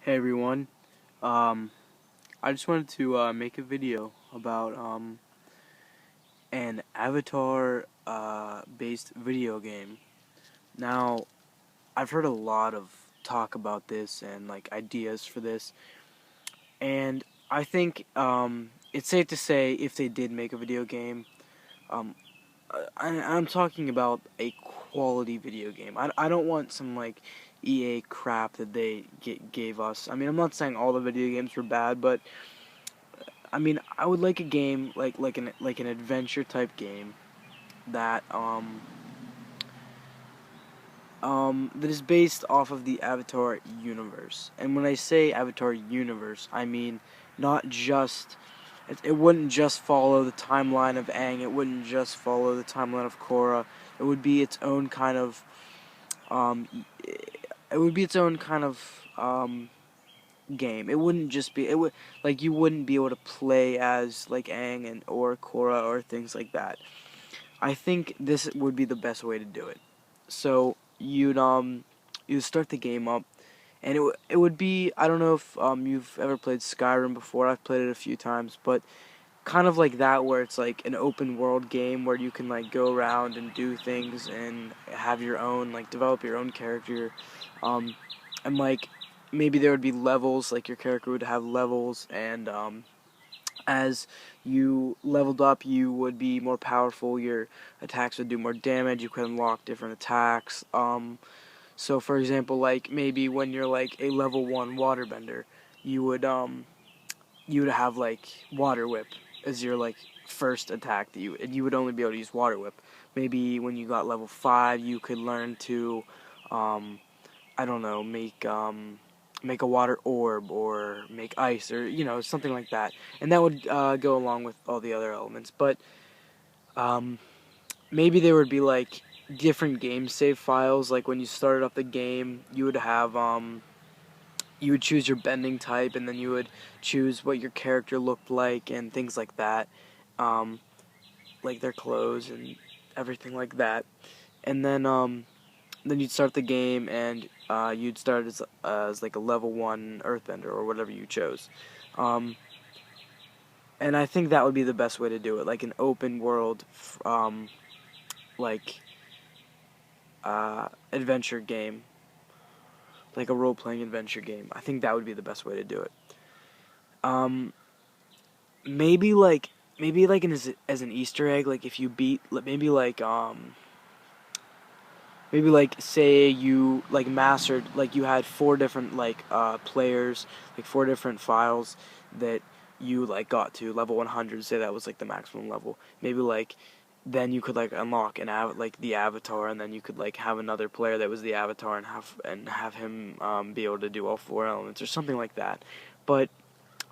Hey everyone, um, I just wanted to make a video about an Avatar based video game. Now, I've heard a lot of talk about this and like ideas for this, and I think it's safe to say if they did make a video game, um, I'm talking about a quality video game. I don't want some like EA crap that they gave us. I mean, I'm not saying all the video games were bad, but I mean, I would like a game like an adventure type game that that is based off of the Avatar universe. And when I say Avatar universe, I mean not just it wouldn't just follow the timeline of Aang. It wouldn't just follow the timeline of Korra. It would be its own kind of um it would be its own kind of game. It wouldn't just be it would like you wouldn't be able to play as like Aang and or Korra or things like that. I think this would be the best way to do it. So you'd start the game up, and it would be, I don't know if you've ever played Skyrim before. I've played it a few times, but kind of like that, where it's like an open world game where you can like go around and do things and have your own, like, develop your own character, um, and like maybe there would be levels, like your character would have levels, and as you leveled up, you would be more powerful. Your attacks would do more damage. You could unlock different attacks. So for example, like maybe when you're like a level 1 waterbender, you would you would have like water whip as your like first attack that you would only be able to use water whip. Maybe when you got level 5, you could learn to um, I don't know, make a water orb or make ice or something like that, and that would go along with all the other elements. But um, maybe there would be like different game save files. Like when you started up the game, you would have you would choose your bending type, and then you would choose what your character looked like and things like that, um, like their clothes and everything like that, and then you'd start the game, and you'd start as like a level 1 earthbender or whatever you chose. Um, and I think that would be the best way to do it, like an open world, like adventure game, like a role playing adventure game. I think that would be the best way to do it. Um, maybe like as an Easter egg, like if you beat maybe like say you like mastered, like you had four different like players, like four different files that you like got to level 100. Say that was like the maximum level. Maybe like then you could like unlock like the avatar, and then you could like have another player that was the avatar and have him be able to do all four elements or something like that. But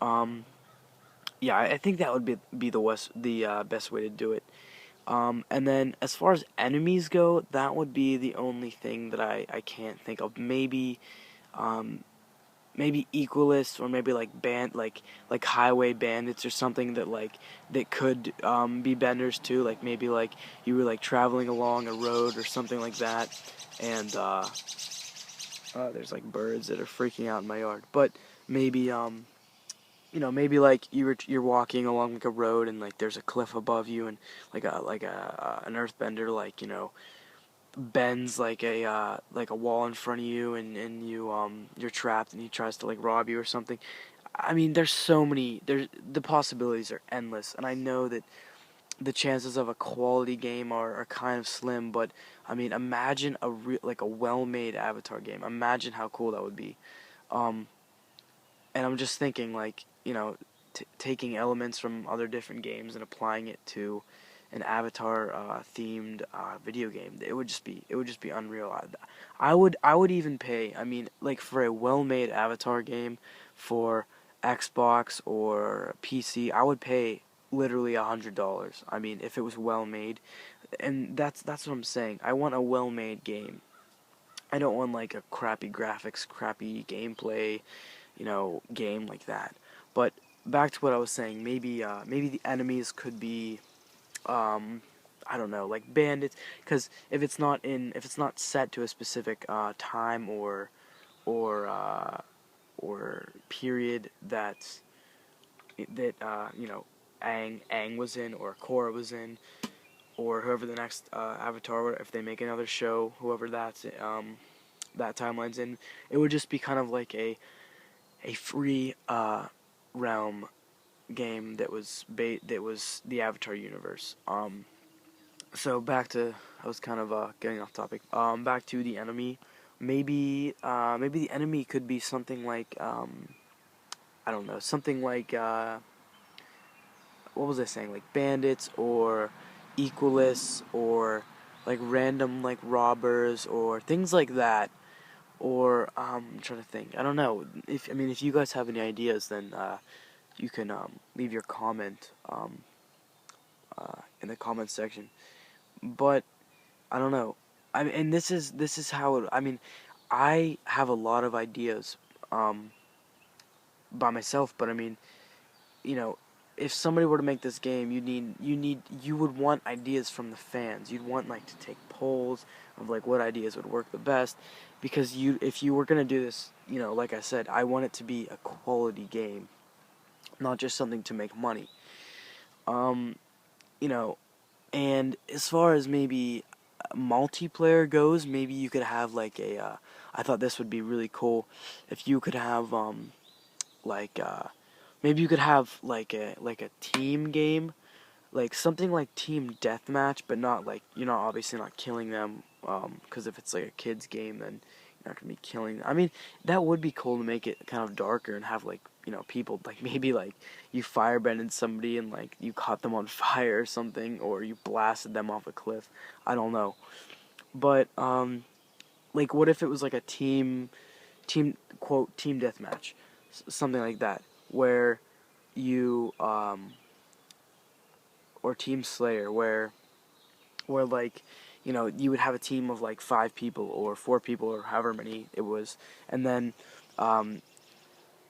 um, yeah, I think that would be the best way to do it. And then as far as enemies go, that would be the only thing that I can't think of. Um, maybe Equalists, or maybe like like highway bandits or something that could be benders too. Like maybe like you were like traveling along a road or something like that, and there's like birds that are freaking out in my yard. But maybe maybe like you're walking along like a road, and like there's a cliff above you, and like a an earthbender bends like a wall in front of you, and you're trapped, and he tries to like rob you or something. I mean, there's the possibilities are endless, and I know that the chances of a quality game are kind of slim, but I mean, imagine like a well-made Avatar game. Imagine how cool that would be. Um, and I'm just thinking, like, taking elements from other different games and applying it to an Avatar themed video game. It would just be unreal. I would even pay. I mean, like for a well-made Avatar game for Xbox or PC, I would pay literally $100. I mean, if it was well made, and that's what I'm saying. I want a well-made game. I don't want like a crappy graphics, crappy gameplay, game like that. But back to what I was saying, maybe the enemies could be, I don't know, like bandits, because if it's not set to a specific time or or period that Aang was in, or Korra was in, or whoever the next Avatar, if they make another show, whoever that timeline's in, it would just be kind of like a free realm game that was the Avatar universe. So back to, I was kind of getting off topic. Back to the enemy. Maybe the enemy could be something like I don't know, something like what was I saying? Like bandits or equalists or like random like robbers or things like that. Or I'm trying to think. I don't know. If you guys have any ideas, then you can leave your comment in the comment section. But I don't know. And this is how it. I have a lot of ideas by myself, but you know, if somebody were to make this game, you would want ideas from the fans. You'd want like to take polls of like what ideas would work the best, because if you were gonna do this, like I said, I want it to be a quality game, not just something to make money. Um, you know, and as far as maybe multiplayer goes, maybe you could have like a. I thought this would be really cool if you could have like maybe you could have like a team game, like something like team deathmatch, but not like you're not obviously not killing them, because if it's like a kids game, then you're not gonna be killing them. That would be cool to make it kind of darker and have like people like maybe like you firebended somebody and like you caught them on fire or something, or you blasted them off a cliff. I don't know, but like what if it was like a team deathmatch, something like that, where you or Team Slayer, where like you would have a team of like 5 people or 4 people or however many it was, and then um,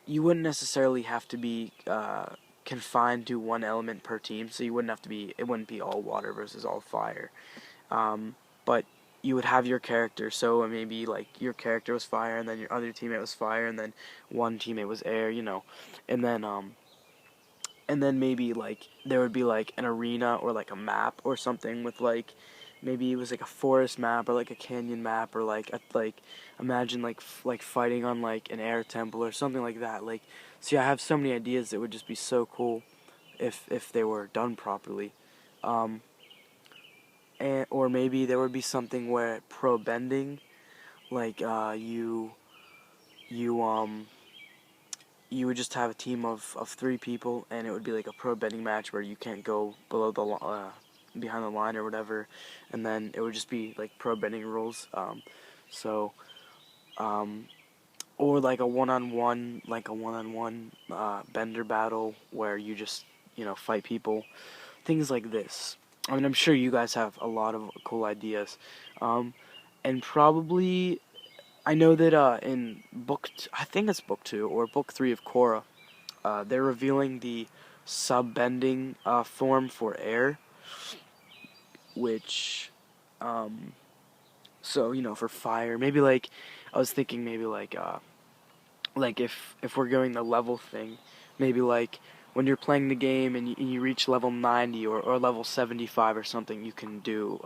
you wouldn't necessarily have to be confined to one element per team, so it wouldn't be all water versus all fire, but you would have your character. So maybe like your character was fire, and then your other teammate was fire, and then one teammate was air, and then maybe like there would be like an arena or like a map or something with like maybe it was like a forest map or like a canyon map, or like imagine like fighting on like an air temple or something like that. Like, see, I have so many ideas that would just be so cool if they were done properly. Um, or maybe there would be something where pro bending, like you you would just have a team of 3 people, and it would be like a pro betting match where you can't go below the behind the line or whatever, and then it would just be like pro betting rules. So um, or like a one-on-one bender battle where you just fight people, things like this. I'm sure you guys have a lot of cool ideas, um, and probably I know that in I think it's book 2 or book 3 of Korra, they're revealing the sub-bending form for air, which, so for fire, maybe like I was thinking maybe like if we're going the level thing, maybe like when you're playing the game and you reach level 90 or level 75 or something, you can do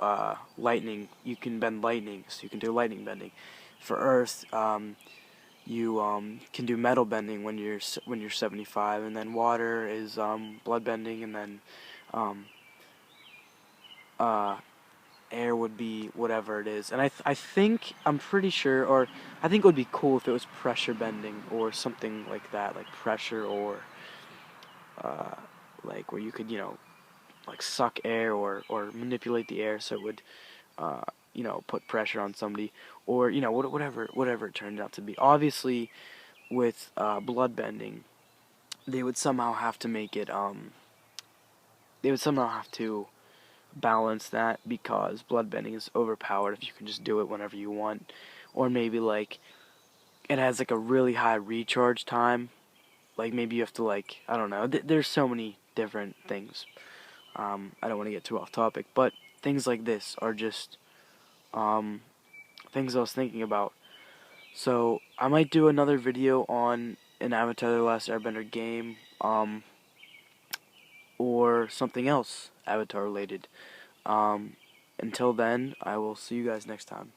lightning. You can bend lightning, so you can do lightning bending. For Earth, you can do metal bending when you're 75, and then water is blood bending, and then um, uh, air would be whatever it is. And I think I'm pretty sure, or I think it would be cool if it was pressure bending or something like that, like pressure, or uh, like where you could like suck air or manipulate the air so it would uh, put pressure on somebody, or whatever it turned out to be. Obviously, with blood bending, they would somehow have to make it they would somehow have to balance that, because bloodbending is overpowered if you can just do it whenever you want, or maybe like it has like a really high recharge time, like maybe you have to like I don't know, there's so many different things. I don't want to get too off topic, but things like this are just things I was thinking about. So I might do another video on an Avatar: The Last Airbender game, or something else Avatar related. Um, Until then, I will see you guys next time.